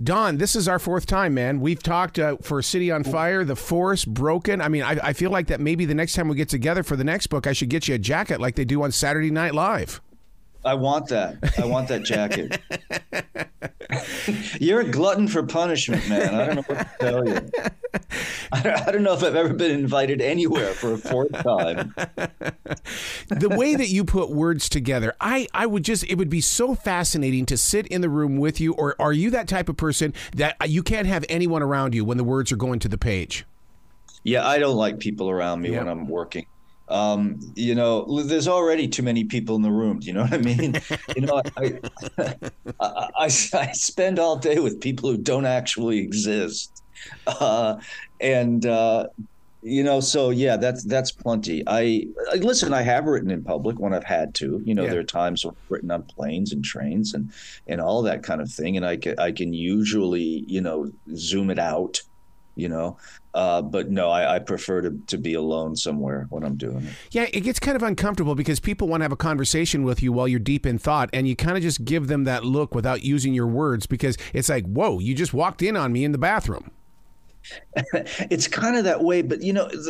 Don, this is our fourth time, man. We've talked for City on Fire, The Force, Broken. I mean, I feel like that maybe the next time we get together for the next book, I should get you a jacket like they do on Saturday Night Live. I want that. I want that jacket. You're a glutton for punishment, man. I don't know what to tell you. I don't know if I've ever been invited anywhere for a fourth time. The way that you put words together, I would just, it would be so fascinating to sit in the room with you. Or are you that type of person that you can't have anyone around you when the words are going to the page? Yeah, I don't like people around me when I'm working. There's already too many people in the room. Do you know what I mean? I spend all day with people who don't actually exist. So yeah, that's plenty. Listen, I have written in public when I've had to. There are times I've written on planes and trains and all that kind of thing, and I can usually zoom it out. But no, I prefer to be alone somewhere when I'm doing it. Yeah, it gets kind of uncomfortable because people want to have a conversation with you while you're deep in thought, and you kind of just give them that look without using your words because it's like, whoa, you just walked in on me in the bathroom. It's kind of that way, but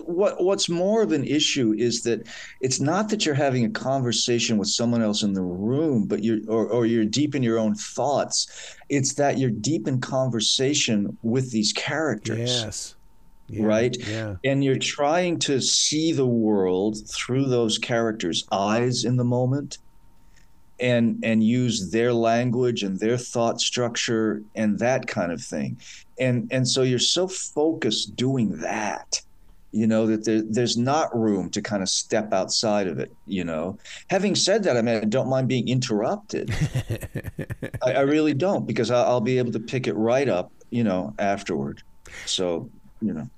what's more of an issue is that it's not that you're having a conversation with someone else in the room, but you're deep in your own thoughts. It's that you're deep in conversation with these characters. Yes. Yeah, right? Yeah. And you're trying to see the world through those characters' eyes in the moment. And use their language and their thought structure and that kind of thing. And so you're so focused doing that, that there's not room to kind of step outside of it, Having said that, I mean, I don't mind being interrupted. I really don't, because I'll be able to pick it right up, afterward. So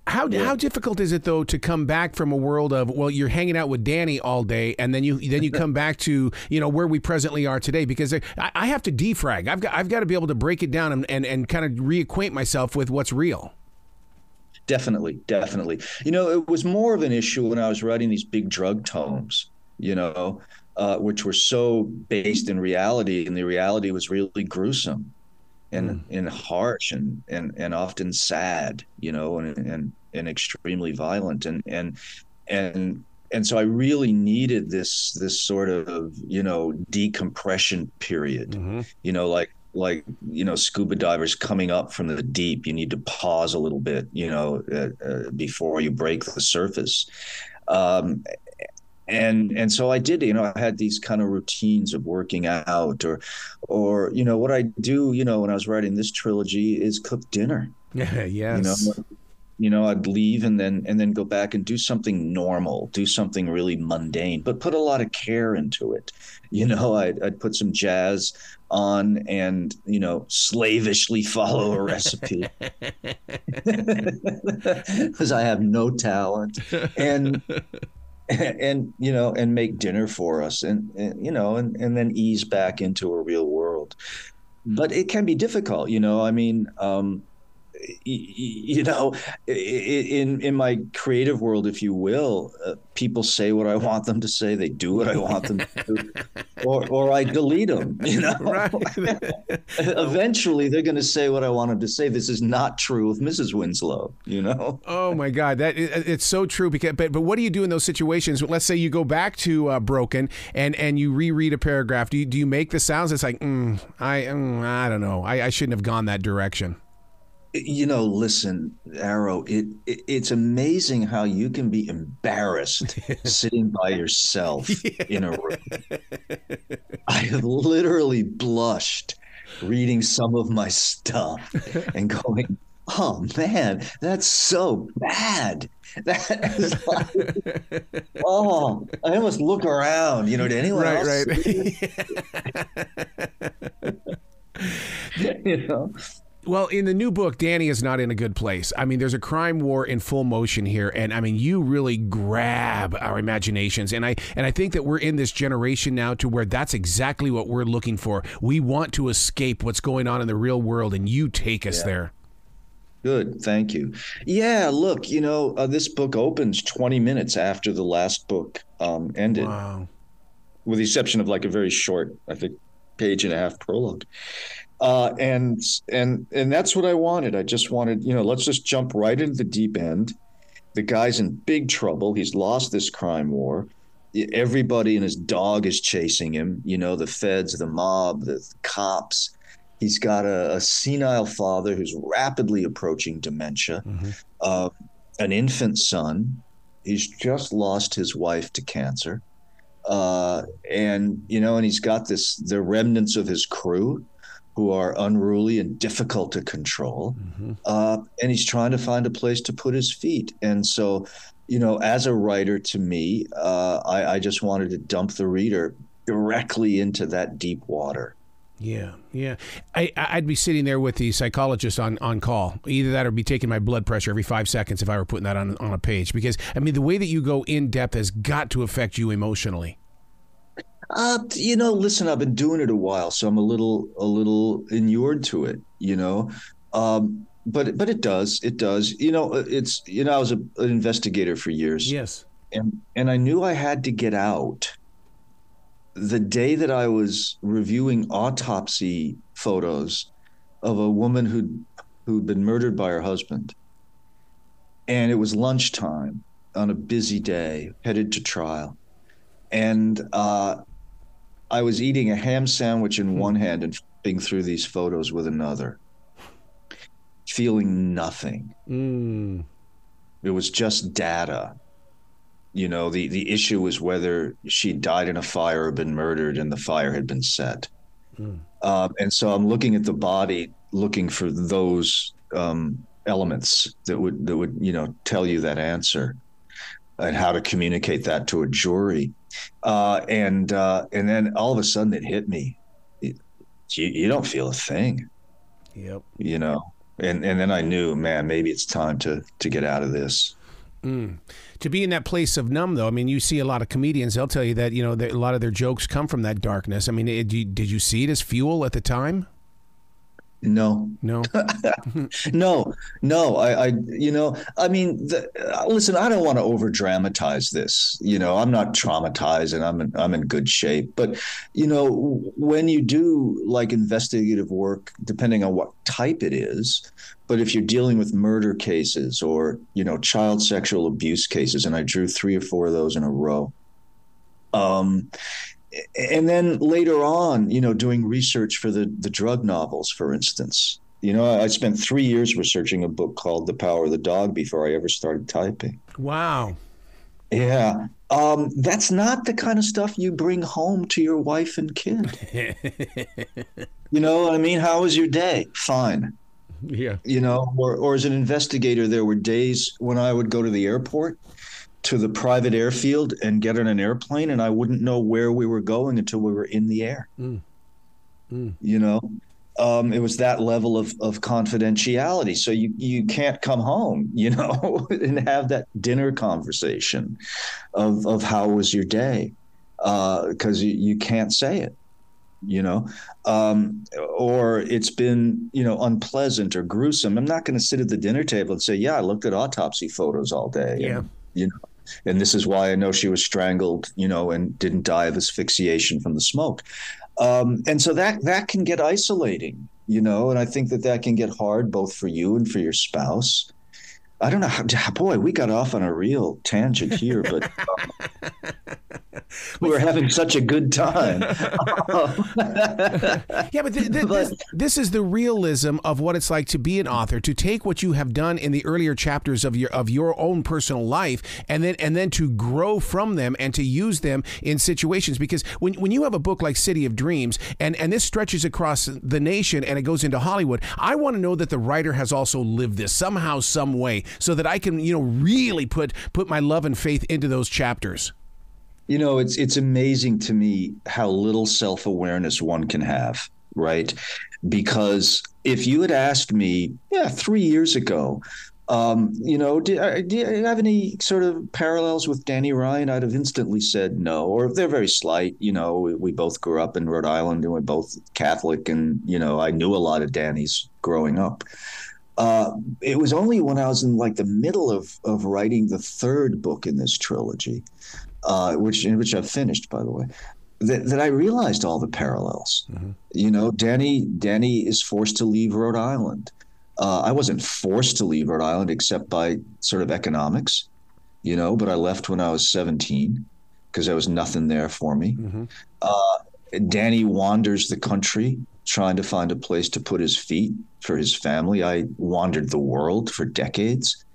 How difficult is it though to come back from a world of, well, you're hanging out with Danny all day and then you come back to where we presently are today, because I have to defrag. I've got to be able to break it down and kind of reacquaint myself with what's real. Definitely. It was more of an issue when I was writing these big drug tomes, which were so based in reality, and the reality was really gruesome. And harsh and often sad, and extremely violent, and so I really needed this sort of decompression period, like scuba divers coming up from the deep. You need to pause a little bit, before you break the surface. And so I did, I had these kind of routines of working out or what I do, when I was writing this trilogy is cook dinner. Yeah. Yes. I'd leave and then go back and do something normal, do something really mundane, but put a lot of care into it. I'd put some jazz on and, slavishly follow a recipe because I have no talent. And make dinner for us and then ease back into a real world. But it can be difficult, I mean, in my creative world, if you will, people say what I want them to say. They do what I want them to do, or I delete them. Right. Eventually, they're going to say what I want them to say. This is not true of Mrs. Winslow. Oh my God, it's so true. But what do you do in those situations? Let's say you go back to Broken and you reread a paragraph. Do you make the sounds? It's like I don't know. I shouldn't have gone that direction. Listen, Arrow, it's amazing how you can be embarrassed sitting by yourself in a room. I have literally blushed reading some of my stuff and going, oh man, that's so bad. That is like, oh, I almost look around, to anyone else. Right. Well, in the new book, Danny is not in a good place. I mean, there's a crime war in full motion here, and I mean, you really grab our imaginations, and I think that we're in this generation now to where that's exactly what we're looking for. We want to escape what's going on in the real world, and you take us there. Good, thank you. Yeah, look, this book opens 20 minutes after the last book ended. Wow. With the exception of like a very short, I think, page and a half prologue. And that's what I wanted. I just wanted, let's just jump right into the deep end. The guy's in big trouble. He's lost this crime war. Everybody and his dog is chasing him. The feds, the mob, the cops. He's got a senile father who's rapidly approaching dementia, an infant son. He's just lost his wife to cancer. And he's got the remnants of his crew who are unruly and difficult to control. And he's trying to find a place to put his feet. And so, as a writer, to me, I just wanted to dump the reader directly into that deep water. Yeah, yeah. I'd be sitting there with the psychologist on call. Either that or be taking my blood pressure every 5 seconds if I were putting that on a page. Because, the way that you go in depth has got to affect you emotionally. Listen, I've been doing it a while, so I'm a little inured to it, but it does. I was an investigator for years. Yes. And I knew I had to get out the day that I was reviewing autopsy photos of a woman who'd been murdered by her husband. And it was lunchtime on a busy day, headed to trial. And I was eating a ham sandwich in one hand and flipping through these photos with another, feeling nothing. It was just data. The issue was whether she died in a fire or been murdered and the fire had been set. And so I'm looking at the body, looking for those elements that would tell you that answer and how to communicate that to a jury. And then all of a sudden it hit me. You don't feel a thing. Yep. And then I knew, man, maybe it's time to get out of this. To be in that place of numb, though, you see a lot of comedians, they'll tell you that, a lot of their jokes come from that darkness. Did you see it as fuel at the time? No. No. No. Listen, I don't want to over dramatize this. I'm not traumatized and I'm in good shape. But, when you do like investigative work, depending on what type it is, but if you're dealing with murder cases or, child sexual abuse cases, and I drew 3 or 4 of those in a row. And then later on, doing research for the drug novels, for instance, I spent 3 years researching a book called The Power of the Dog before I ever started typing. Wow. Yeah. That's not the kind of stuff you bring home to your wife and kid. You know what I mean? How was your day? Fine. Yeah. Or as an investigator, there were days when I would go to the airport, to the private airfield, and get on an airplane, and I wouldn't know where we were going until we were in the air. It was that level of confidentiality. So you can't come home, and have that dinner conversation of how was your day, because you can't say it. Or it's been, unpleasant or gruesome. I'm not going to sit at the dinner table and say, yeah, I looked at autopsy photos all day. Yeah. And this is why I know she was strangled, and didn't die of asphyxiation from the smoke. And so that can get isolating, and I think that can get hard both for you and for your spouse. I don't know boy, we got off on a real tangent here, but we were having such a good time. Yeah, but this is the realism of what it's like to be an author, to take what you have done in the earlier chapters of your own personal life, and then to grow from them and to use them in situations. Because when you have a book like City of Dreams, and this stretches across the nation and it goes into Hollywood, I want to know that the writer has also lived this somehow, some way, so that I can really put my love and faith into those chapters. It's amazing to me how little self-awareness one can have, right? Because if you had asked me, 3 years ago, do you have any sort of parallels with Danny Ryan? I'd have instantly said no, or they're very slight. We both grew up in Rhode Island and we're both Catholic, and, I knew a lot of Danny's growing up. It was only when I was in like the middle of writing the third book in this trilogy, which I've finished, by the way, that I realized all the parallels. Danny is forced to leave Rhode Island. I wasn't forced to leave Rhode Island except by sort of economics, but I left when I was 17 because there was nothing there for me. Danny wanders the country trying to find a place to put his feet for his family. I wandered the world for decades,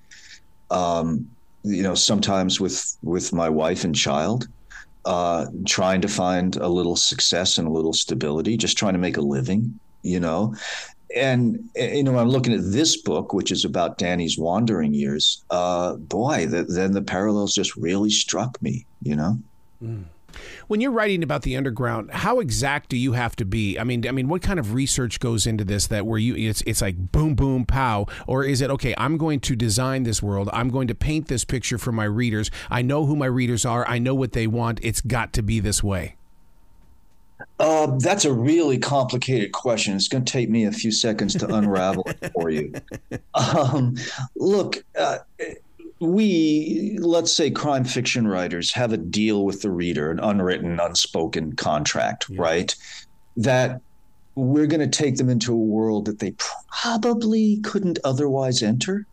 sometimes with my wife and child, trying to find a little success and a little stability, just trying to make a living, And, when I'm looking at this book, which is about Danny's wandering years, then the parallels just really struck me, When you're writing about the underground, how exact do you have to be? I mean, what kind of research goes into this that where it's like boom, boom, pow? Or is it, okay, I'm going to design this world. I'm going to paint this picture for my readers. I know who my readers are. I know what they want. It's got to be this way. That's a really complicated question. It's going to take me a few seconds to unravel it for you. Look, let's say crime fiction writers have a deal with the reader, an unwritten, unspoken contract, right? That we're going to take them into a world that they probably couldn't otherwise enter.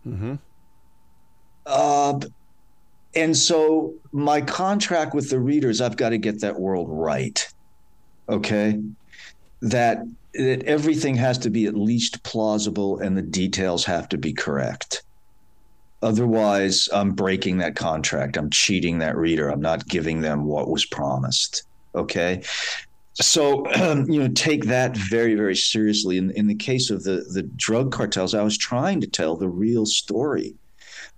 And so my contract with the readers, I've got to get that world right. Okay, that everything has to be at least plausible and the details have to be correct. Otherwise, I'm breaking that contract. I'm cheating that reader. I'm not giving them what was promised. Okay, so take that very, very seriously. In the case of the drug cartels, I was trying to tell the real story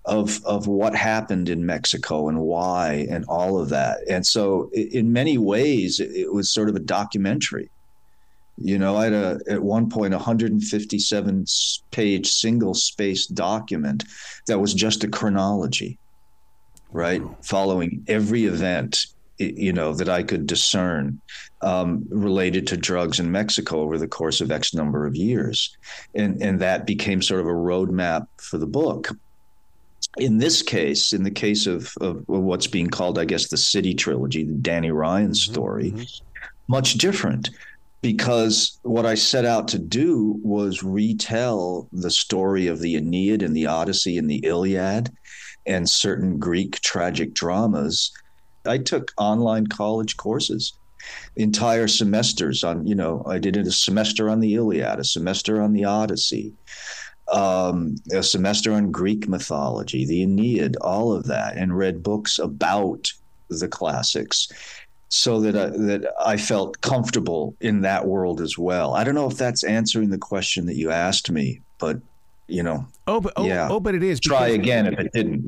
of what happened in Mexico and why and all of that. And so in many ways, it was sort of a documentary. I had at one point 157-page single-spaced document that was just a chronology, right? Following every event, that I could discern related to drugs in Mexico over the course of X number of years. And that became sort of a roadmap for the book. In this case, in the case of what's being called, I guess, the City Trilogy, the Danny Ryan story, much different, because what I set out to do was retell the story of the Aeneid and the Odyssey and the Iliad and certain Greek tragic dramas. I took online college courses, entire semesters on, I did a semester on the Iliad, a semester on the Odyssey, a semester on Greek mythology, the Aeneid, all of that, and read books about the classics so that I felt comfortable in that world as well. I don't know if that's answering the question that you asked me, but but it is. Try again if it didn't,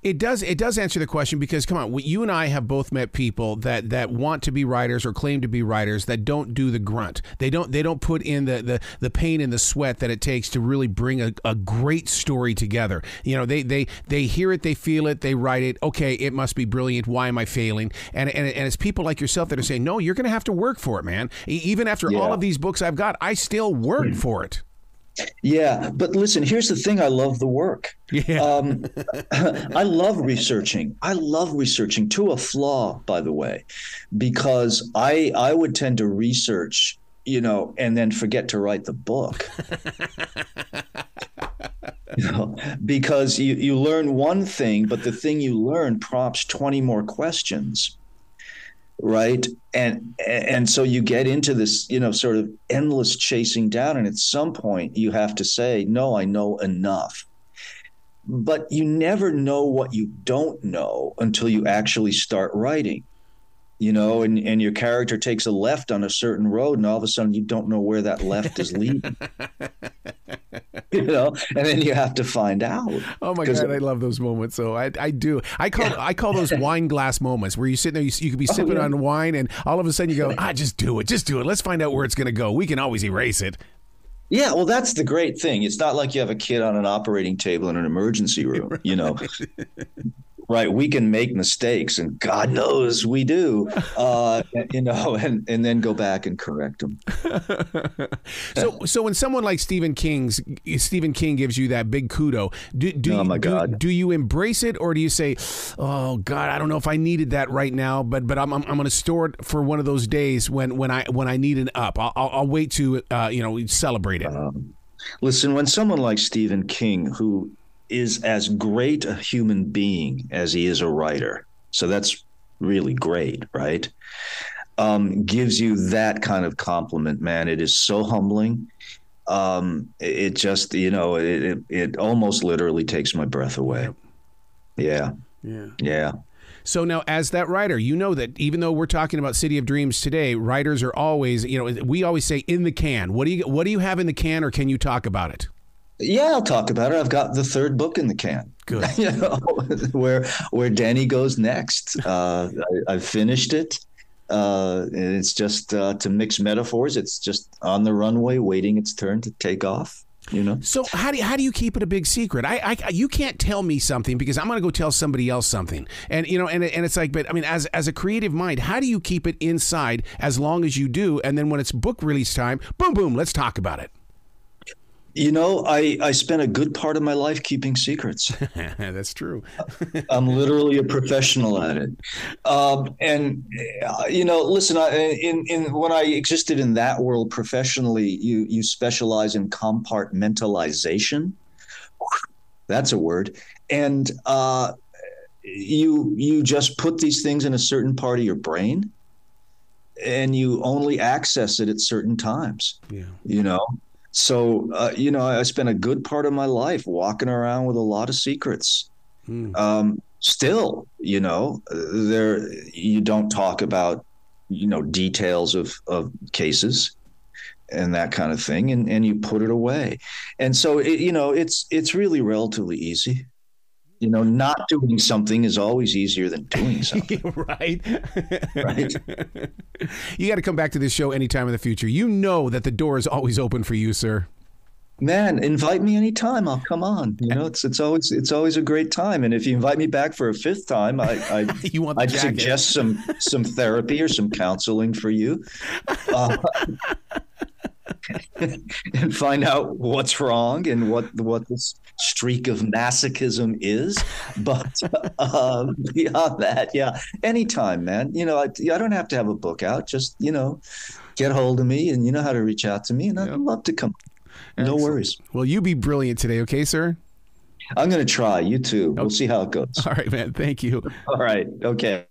It does answer the question, because come on, you and I have both met people that want to be writers or claim to be writers that don't do the grunt. They don't put in the pain and the sweat that it takes to really bring a great story together. They hear it, they feel it, they write it. Okay, it must be brilliant. Why am I failing? And it's people like yourself that are saying, no, you're going to have to work for it, man. Even after all of these books I've got, I still work for it. Yeah, but listen, here's the thing. I love the work. Yeah. I love researching. I love researching to a flaw, by the way, because I would tend to research, and then forget to write the book. Because you learn one thing, but the thing you learn prompts 20 more questions. Right. And so you get into this, sort of endless chasing down. And at some point you have to say, no, I know enough. But you never know what you don't know until you actually start writing, and your character takes a left on a certain road, and all of a sudden you don't know where that left is leading. And then you have to find out. Oh my God, I love those moments. So I do. I call those wine glass moments where you sit there, you could be sipping on wine, and all of a sudden you go, just do it. Let's find out where it's going to go. We can always erase it. Yeah, well, that's the great thing. It's not like you have a kid on an operating table in an emergency room, Right. We can make mistakes, and God knows we do, and then go back and correct them. So when someone like Stephen King gives you that big kudo, do you embrace it, or do you say, "Oh God, I don't know if I needed that right now, but I'm going to store it for one of those days when I need an up. I'll wait to celebrate it." Listen, when someone like Stephen King, who is as great a human being as he is a writer, so that's really great, right? Gives you that kind of compliment, man. It is so humbling. It just, it almost literally takes my breath away. Yep. Yeah. So now, as that writer, you know that even though we're talking about City of Dreams today, writers are always, we always say in the can. What do you have in the can, or can you talk about it? Yeah, I'll talk about it. I've got the third book in the can. Good. Where Danny goes next. I've finished it. And it's just, to mix metaphors, it's just on the runway waiting its turn to take off. So how do you keep it a big secret? You can't tell me something because I'm going to go tell somebody else something. And and it's like, but I mean, as a creative mind, how do you keep it inside as long as you do? And then when it's book release time, boom, let's talk about it. I spent a good part of my life keeping secrets. That's true. I'm literally a professional at it. Listen, when I existed in that world professionally, you specialize in compartmentalization. That's a word. And you just put these things in a certain part of your brain, and you only access it at certain times. Yeah. So, I spent a good part of my life walking around with a lot of secrets. Still, there, you don't talk about, details of cases and that kind of thing, and you put it away. And so, it's really relatively easy. Not doing something is always easier than doing something. Right. Right. You got to come back to this show anytime in the future. You know that the door is always open for you, sir. Man, invite me anytime. I'll come on. It's always a great time. And if you invite me back for a fifth time, I'd suggest some therapy or some counseling for you. And find out what's wrong and what this streak of masochism is. But beyond that, yeah, anytime, man. I don't have to have a book out. Just, get hold of me, and you know how to reach out to me, and I'd love to come. No worries. Well, you be brilliant today, okay, sir? I'm going to try. You too. We'll see how it goes. All right, man. Thank you. All right. Okay.